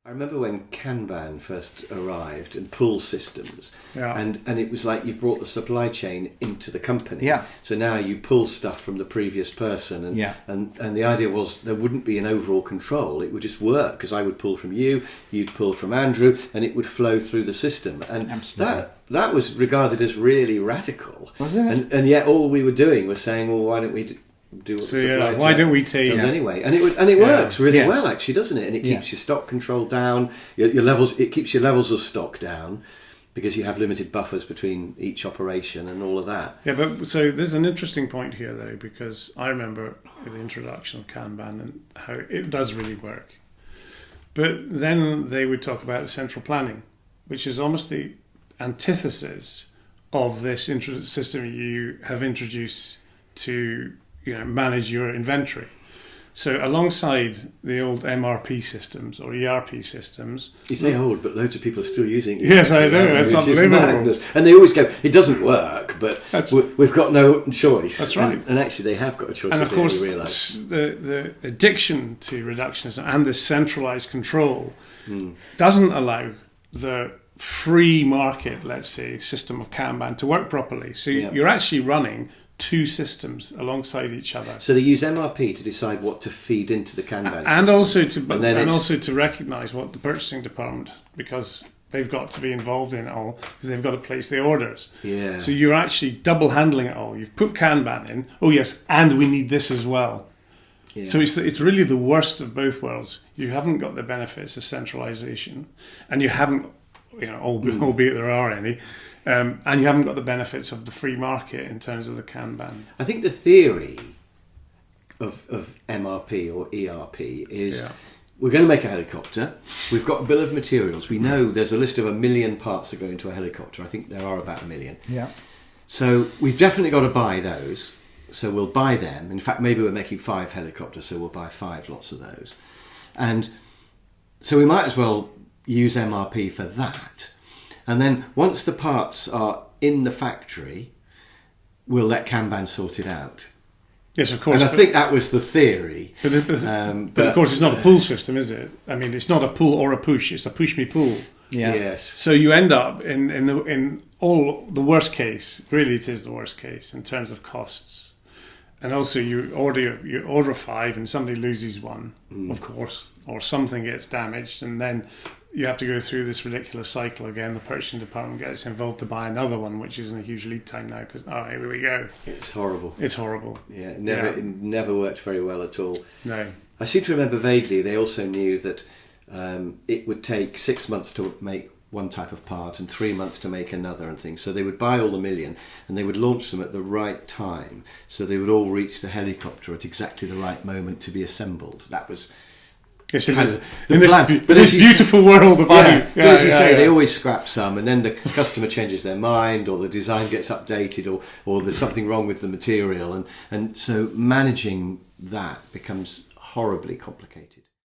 I remember when Kanban first arrived and pull systems, Yeah. and it was like you've brought the supply chain into the company. Yeah. So now you pull stuff from the previous person, and Yeah. and the idea was there wouldn't be an overall control. It would just work because I would pull from you, you'd pull from Andrew, and it would flow through the system. And Absolutely. that was regarded as really radical. Was it? And yet all we were doing was saying, well, why don't we do what So, the supply why chain don't we take does anyway? And it works really Yes. well, actually, doesn't it? And it keeps Yeah. your stock control down, your levels. It keeps your levels of stock down because you have limited buffers between each operation and all of that. Yeah, but so there's an interesting point here, though, because I remember the introduction of Kanban and how it does really work. But then they would talk about central planning, which is almost the antithesis of this system you have introduced to manage your inventory. So alongside the old MRP systems or ERP systems... You say old, but loads of people are still using it. Yes, I know. It's which is unbelievable. madness. And they always go, it doesn't work, but we've got no choice. That's right. And actually they have got a choice. And of course, they realise. the addiction to reductionism and the centralised control doesn't allow the free market, let's say, system of Kanban to work properly. So you're actually running two systems alongside each other. So they use MRP to decide what to feed into the Kanban and system. also to recognise what the purchasing department, because they've got to be involved in it all, because they've got to place the orders. Yeah. So you're actually double handling it all. You've put Kanban in. Oh yes, and we need this as well. Yeah. So it's really the worst of both worlds. You haven't got the benefits of centralisation, and you haven't, albeit there are any. And you haven't got the benefits of the free market in terms of the Kanban. I think the theory of MRP or ERP is we're going to make a helicopter. We've got a bill of materials. We know there's a list of 1 million parts that go into a helicopter. I think there are about 1 million. Yeah. So we've definitely got to buy those. So we'll buy them. In fact, maybe we're making 5 helicopters, so we'll buy 5 lots of those. And so we might as well use MRP for that. And then once the parts are in the factory, we'll let Kanban sort it out. Yes, of course. And I think that was the theory. But of course, it's not a pull system, is it? I mean, it's not a pull or a push. It's a push-me-pull. Yeah. Yes. So you end up in all the worst case. Really, it is the worst case in terms of costs. And also, you order 5, and somebody loses one, of course, or something gets damaged, and then you have to go through this ridiculous cycle again. The purchasing department gets involved to buy another one, which is in a huge lead time now. Because here we go. It's horrible. It's horrible. Yeah, it never worked very well at all. No. I seem to remember vaguely they also knew that it would take 6 months to make one type of part and 3 months to make another and things. So they would buy all the million and they would launch them at the right time. So they would all reach the helicopter at exactly the right moment to be assembled. That was... Yes, in plan. this beautiful world of but as you say, they always scrap some, and then the customer changes their mind, or the design gets updated, or there's something wrong with the material, and so managing that becomes horribly complicated.